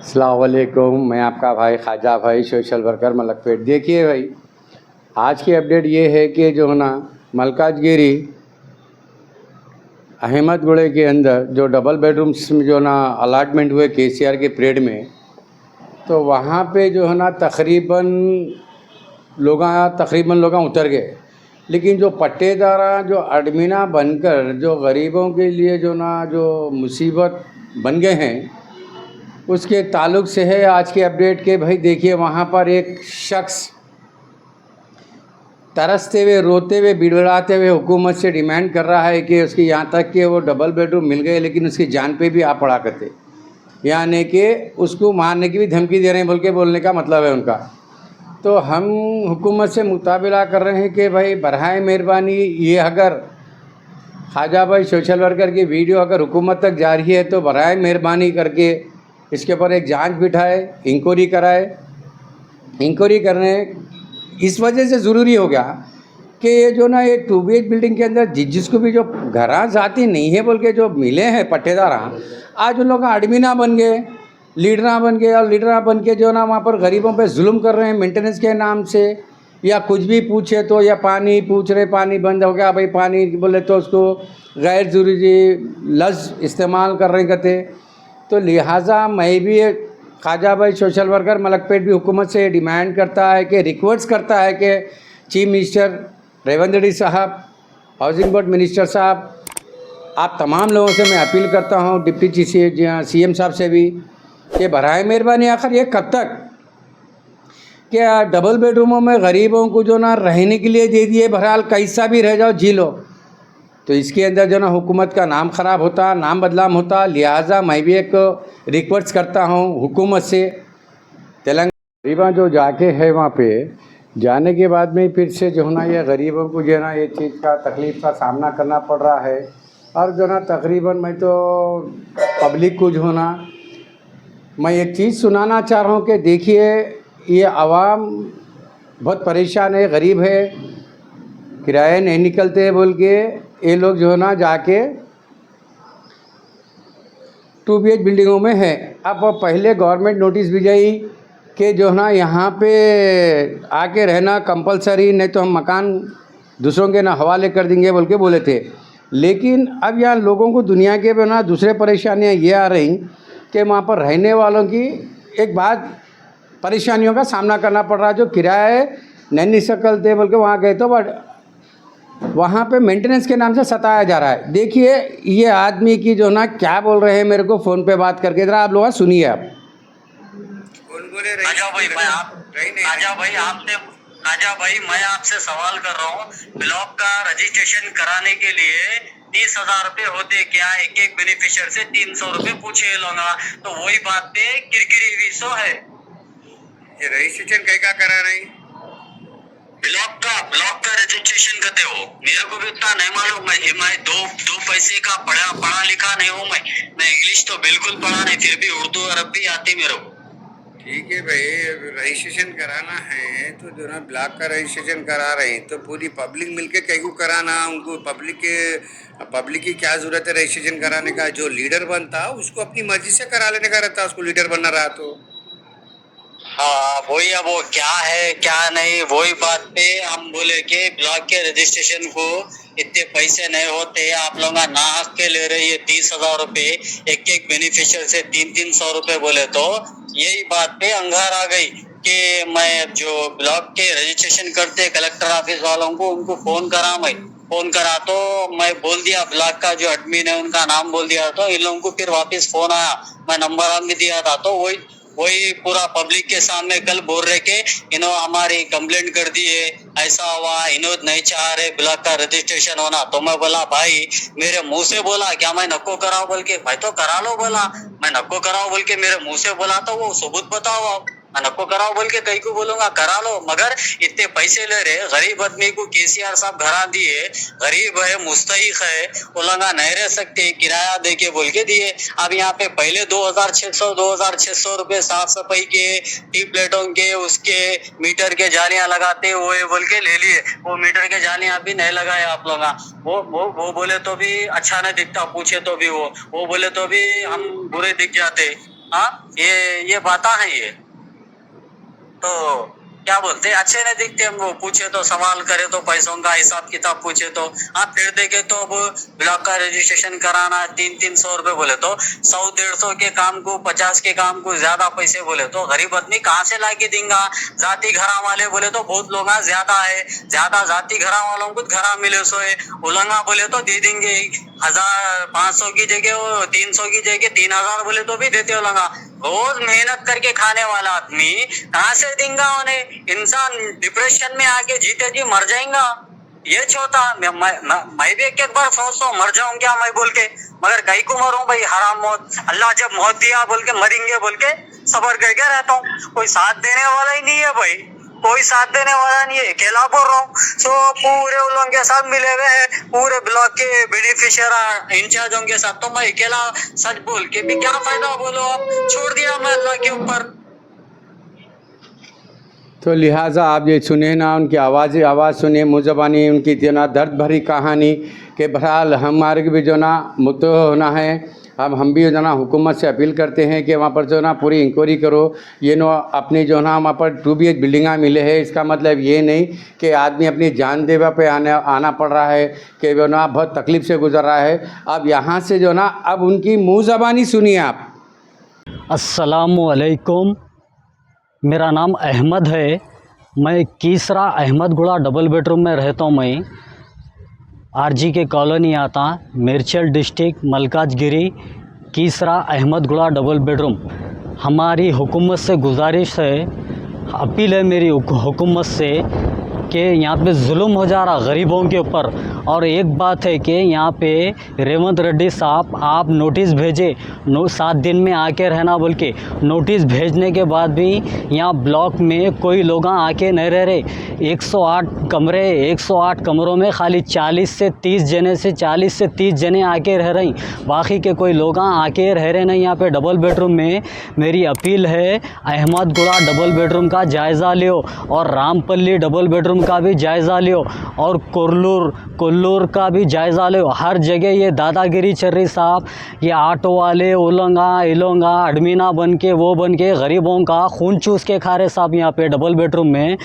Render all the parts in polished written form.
अस्सलाम वालेकुम। मैं आपका भाई ख्वाजा भाई सोशल वर्कर मलकपेट। देखिए भाई, आज की अपडेट ये है कि जो है ना मलकाजगिरी अहमदगुड़े के अंदर जो डबल बेडरूम्स जो ना अलाटमेंट हुए केसीआर के परेड में, तो वहाँ पे जो है ना तकरीबन लोग उतर गए। लेकिन जो पट्टेदारा जो अडमीना बनकर जो गरीबों के लिए जो ना जो मुसीबत बन गए हैं, उसके ताल्लुक़ से है आज की अपडेट के। भाई देखिए, वहाँ पर एक शख्स तरसते हुए, रोते हुए, बिड़बड़ाते हुए हुकूमत से डिमांड कर रहा है कि उसकी, यहाँ तक कि वो डबल बेडरूम मिल गए लेकिन उसकी जान पे भी आ पड़ा करते, यानी कि उसको मारने की भी धमकी दे रहे हैं, बोलने का मतलब है उनका। तो हम हुकूमत से मुताबिला कर रहे हैं कि भाई बरहाए मेहरबानी, ये अगर ख्वाजा भाई सोशल वर्कर की वीडियो अगर हुकूमत तक जा रही है तो बरहाए मेहरबानी करके इसके ऊपर एक जांच बिठाए, इंक्वायरी कराए। इंक्वायरी करने इस वजह से ज़रूरी हो गया कि ये जो ना ये 2 BH बिल्डिंग के अंदर जिसको भी जो घरा जाती नहीं है बोल के जो मिले हैं पट्टेदार, आज उन लोग का एडमिना बन गए, लीडरा बन गए, और लीडरा बन के जो ना वहाँ पर गरीबों पे जुल्म कर रहे हैं मेंटेनेंस के नाम से। या कुछ भी पूछे तो, या पानी पूछ रहे, पानी बंद हो गया भाई, पानी बोले तो उसको गैर ज़रूरी लफ्ज़ इस्तेमाल कर रहे कहते। तो लिहाजा मैं भी ख्वाजा भाई सोशल वर्कर मलकपेट भी हुकूमत से डिमांड करता है कि, रिक्वेस्ट करता है कि चीफ मिनिस्टर रेवंत रेड्डी साहब, हाउसिंग बोर्ड मिनिस्टर साहब, आप तमाम लोगों से मैं अपील करता हूँ, डिप्टी CM साहब से भी, कि बराए मेहरबानी आखिर ये कब तक, क्या डबल बेडरूमों में गरीबों को जो ना रहने के लिए दे दिए, बहरहाल कैसा भी रह जाओ जी लो, तो इसके अंदर जो ना हुकूमत का नाम ख़राब होता, नाम बदनाम होता। लिहाजा मैं भी एक रिक्वेस्ट करता हूँ हुकूमत से, तेलंगाना गरीबा जो जाके है वहाँ पे जाने के बाद में फिर से जो है ना ये गरीबों को जो है ना ये चीज़ का तकलीफ़ का सामना करना पड़ रहा है। और जो ना तकरीबन मैं तो पब्लिक को जो ना मैं एक चीज़ सुनाना चाह रहा हूँ कि देखिए, ये आवाम बहुत परेशान है, गरीब है, किराए नहीं निकलते बोल के ये लोग जो है ना जाके 2 BH बिल्डिंगों में है। अब पहले गवर्नमेंट नोटिस भी गई कि जो है ना यहाँ पे आके रहना कंपलसरी, नहीं तो हम मकान दूसरों के ना हवाले कर देंगे बोल के बोले थे। लेकिन अब यहाँ लोगों को दुनिया के बिना दूसरे परेशानियाँ ये आ रही कि वहाँ पर रहने वालों की एक बात परेशानियों का सामना करना पड़ रहा है। जो किराए नहीं निकलते बोल के वहाँ गए तो बट वहाँ पे मेंटेनेंस के नाम से सताया जा रहा है। देखिए ये आदमी की जो ना क्या बोल रहे हैं मेरे को फ़ोन पे बात करके, ज़रा आप लोग सुनिए। आप कौन बोले? राजा भाई मैं आपसे सवाल कर रहा हूँ। ब्लॉक का रजिस्ट्रेशन कराने के लिए 30,000 रुपए होते क्या? एक एक बेनिफिशियर से 300 रुपए पूछे लूंगा, तो वही बात पे किरकिरी विषो है। ये रजिस्ट्रेशन कहीं का करा रही? ब्लॉक का रजिस्ट्रेशन करते हो? मेरे को भी उतना नहीं मालूम। मैं दो पैसे का पढ़ा लिखा नहीं हूँ। मैं इंग्लिश तो बिल्कुल पढ़ा नहीं, फिर भी उर्दू अरब भी आती मेरे को। ठीक है भाई, रजिस्ट्रेशन कराना है तो जो ना ब्लॉक का रजिस्ट्रेशन करा रहे हैं तो पूरी पब्लिक मिलके कहीं को कराना, उनको पब्लिक की क्या जरूरत है रजिस्ट्रेशन कराने का? जो लीडर बनता उसको अपनी मर्जी से करा लेने का रहता, उसको लीडर बनना रहा तो। हाँ वही, अब वो क्या है क्या नहीं वही बात पे हम बोले कि ब्लॉक के रजिस्ट्रेशन को इतने पैसे नहीं होते, आप लोग ना हक के ले रही है 30,000 रुपए, एक एक बेनिफिशियर से 300 रुपए बोले, तो यही बात पे अंगार आ गई कि मैं जो ब्लॉक के रजिस्ट्रेशन करते कलेक्टर ऑफिस वालों को, उनको फोन करा तो मैं बोल दिया, ब्लॉक का जो एडमिन है उनका नाम बोल दिया, तो इन लोगों को फिर वापस फोन आया, मैं नंबर भी दिया था, तो वही पूरा पब्लिक के सामने कल बोल रहे कि इन्होंने हमारी कंप्लेंट कर दी है, ऐसा हुआ, इन्होंने नहीं चाह रहे ब्लॉक का रजिस्ट्रेशन होना। तो मैं बोला भाई, मेरे मुंह से बोला क्या मैं नको कराओ बोल के? भाई तो करा लो बोला, मैं नको कराओ बोल के मेरे मुंह से बोला, तो वो सबूत बताओ आप। मैं नको कराओ बोल के कहीं को बोलूंगा करा लो, मगर इतने पैसे ले रहे गरीब आदमी को केसीआर साहब घरा दिए, गरीब है, मुस्तहिक है, वो लगा नहीं रह सकते, किराया दे के बोल के दिए। अब यहाँ पे पहले 2,600 रुपए साफ सफाई के, टी प्लेटों के, उसके मीटर के जालियां लगाते हुए बोल के ले लिए, वो मीटर के जालियां भी नहीं लगाए आप लोग। वो बोले तो भी अच्छा नहीं दिखता, पूछे तो भी वो बोले तो भी हम बुरे दिख जाते। हाँ ये बातें हैं ये तो क्या बोलते हैं, अच्छे नहीं दिखते हमको। पूछे तो सवाल करे तो पैसों का हिसाब किताब पूछे तो हाँ, फिर देखे तो अब ब्लॉक का रजिस्ट्रेशन कराना 300-300 रुपए बोले तो 100-150 के काम को 50 के काम को ज्यादा पैसे बोले तो गरीब आदमी कहाँ से ला के देंगे। जाति घरा वाले बोले तो बहुत लोग ज्यादा है, ज्यादा जाति घरा वालों को घरा मिले सोए उलंगा बोले तो दे देंगे 1500 की जगह 300 की जगह 3000 बोले तो भी देते उलंगा। रोज मेहनत करके खाने वाला आदमी कहाँ से देंगे उन्हें। इंसान डिप्रेशन में आके जीते जी मर जाएगा। ये छोटा मैं भी एक बार सोचता हूँ मर जाऊं क्या मैं बोल के, मगर कहीं को मरूं भाई, हराम मौत। अल्लाह जब मौत दिया बोल के मरेंगे बोल के सबर करके रहता हूँ। कोई साथ देने वाला ही नहीं है भाई, कोई साथ देने वाला नहीं है, अकेला बोल रहा हूँ। सो पूरे उन लोगों के साथ मिले हुए हैं, पूरे ब्लॉक के बेनिफिशियरी इंचार्जों के साथ, तो मैं अकेला सच बोल के भी क्या फायदा बोलो। अब छोड़ दिया मैं अल्लाह के ऊपर। तो लिहाजा आप ये सुने ना, उनकी आवाज़ सुने, मुँह उनकी इतना दर्द भरी कहानी कि बहरहाल हमारे भी जो ना मुतह होना है। अब हम भी जो ना हुकूमत से अपील करते हैं कि वहाँ पर जो ना पूरी इंक्वायरी करो। ये नो अपनी जो ना वहाँ पर 2 BH बिल्डिंगा मिले हैं, इसका मतलब ये नहीं कि आदमी अपनी जान देवा पे आना पड़ रहा है, कि वो ना बहुत तकलीफ़ से गुजर रहा है। अब यहाँ से जो ना अब उनकी मुँह ज़बानी सुनिए आप। अस्सलामु अलैकुम, मेरा नाम अहमद है। मैं कीसरा अहमदगुड़ा डबल बेडरूम में रहता हूँ। मैं आरजी के कॉलोनी आता, मेरचल डिस्ट्रिक्ट मलकाजगिरी, कीसरा अहमदगुड़ा डबल बेडरूम। हमारी हुकूमत से गुजारिश है, अपील है मेरी हुकूमत से कि यहाँ पे जुल्म हो जा रहा गरीबों के ऊपर। और एक बात है कि यहाँ पे रेवंत रेड्डी साहब आप नोटिस भेजे 7 दिन में आके रहना बोल के, नोटिस भेजने के बाद भी यहाँ ब्लॉक में कोई लोग आके नहीं रह रहे। 108 कमरे, 108 कमरों में खाली 40 से 30 जने आके रह रही, बाकी के कोई लोग आके रह रहे नहीं यहाँ पे डबल बेडरूम में। मेरी अपील है अहमदगुड़ा डबल बेडरूम का जायज़ा लियो और रामपल्ली डबल बेडरूम का भी जायज़ा लियो और कोल्लूर का भी जायज़ा लियो। हर जगह ये दादागिरी चल रही साहब, ये ऑटो वाले इलोंगा अडमीना बन के गरीबों का खून चूस के खा रहे साहब यहाँ पे डबल बेडरूम में।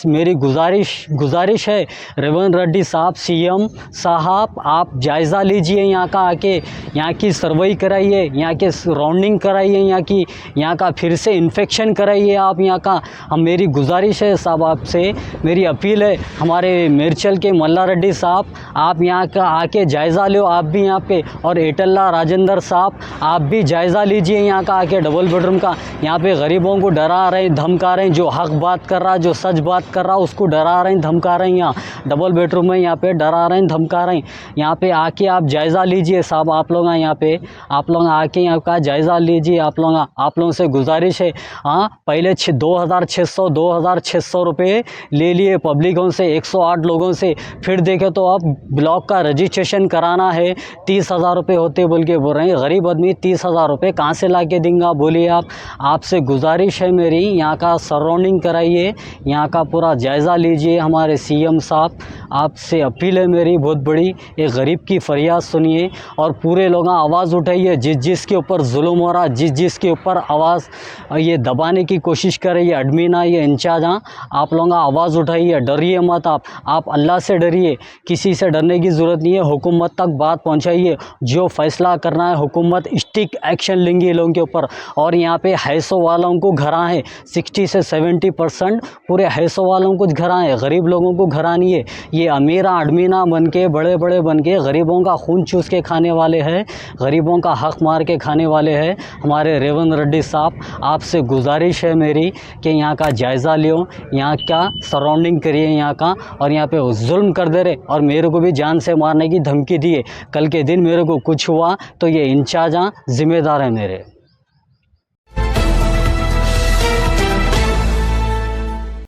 मेरी गुजारिश है रेवंत रेड्डी साहब, सीएम साहब, आप जायज़ा लीजिए यहाँ का आके, यहाँ की सर्वे कराइए, यहाँ के राउंडिंग कराइए, यहाँ का फिर से इन्फेक्शन कराइए आप यहाँ का। मेरी गुजारिश है साहब आपसे, मेरी अपील है हमारे मेरचल के मल्ला रेड्डी साहब, आप यहाँ का आके जायज़ा लो आप भी यहाँ पे, और एटल्ला राजेंद्र साहब आप भी जायज़ा लीजिए यहाँ का आके डबल बेडरूम का। यहाँ पे गरीबों को डरा रहे धमका रहे, जो हक बात कर रहा, जो सच बात कर रहा उसको डरा रहे धमका रहे। यहाँ डबल बेडरूम में यहाँ पे डरा रहे धमका रहे। यहाँ पे आके आप जायज़ा लीजिए साहब, आप लोग यहाँ पे आप लोग आके यहाँ का जायज़ा लीजिए। आप लोगों से गुजारिश है। हाँ, पहले 2600 रुपये ले लिए पब्लिकों से, 108 लोगों से, फिर देखे तो अब ब्लॉक का रजिस्ट्रेशन कराना है 30,000 रुपये होते बोल के बोल रहे हैं। गरीब आदमी 30,000 रुपये कहाँ से ला के देंगे बोलिए आप। आपसे गुजारिश है मेरी, यहाँ का सराउंडिंग कराइए, यहाँ का पूरा जायज़ा लीजिए। हमारे सीएम साहब आपसे अपील है मेरी बहुत बड़ी, एक गरीब की फरियाद सुनिए और पूरे लोग आवाज़ उठाइए। जिसके ऊपर जुल्म हो रहा, जिसके ऊपर आवाज़ ये दबाने की कोशिश कर रही है एडमिना, ये इंचार्ज, आप लोग आवाज़ उठाइए, डरिए मत आप अल्लाह से डरिए, किसी से डरने की ज़रूरत नहीं है। हुकूमत तक बात पहुंचाइए, जो फैसला करना है हुकूमत स्टिक एक्शन लेंगे लोगों के ऊपर। और यहाँ पे हैसो वालों को घरा है, 60 से 70% पूरे हैसो वालों को घरा है, गरीब लोगों को घरा नहीं है। ये अमीरा अडमीना बन के, बड़े बन के गरीबों का खून चूस के खाने वाले हैं, गरीबों का हक मार के खाने वाले हैं। हमारे रेवंत रेड्डी साहब आपसे गुजारिश है मेरी कि यहाँ का जायज़ा लियो, यहाँ का सराउंडिंग करिए यहाँ का, और यहाँ पे जुल्म कर दे रहे और मेरे को भी जान से मारने की धमकी दिए। कल के दिन मेरे को कुछ हुआ तो ये इंचार्ज जिम्मेदार है मेरे।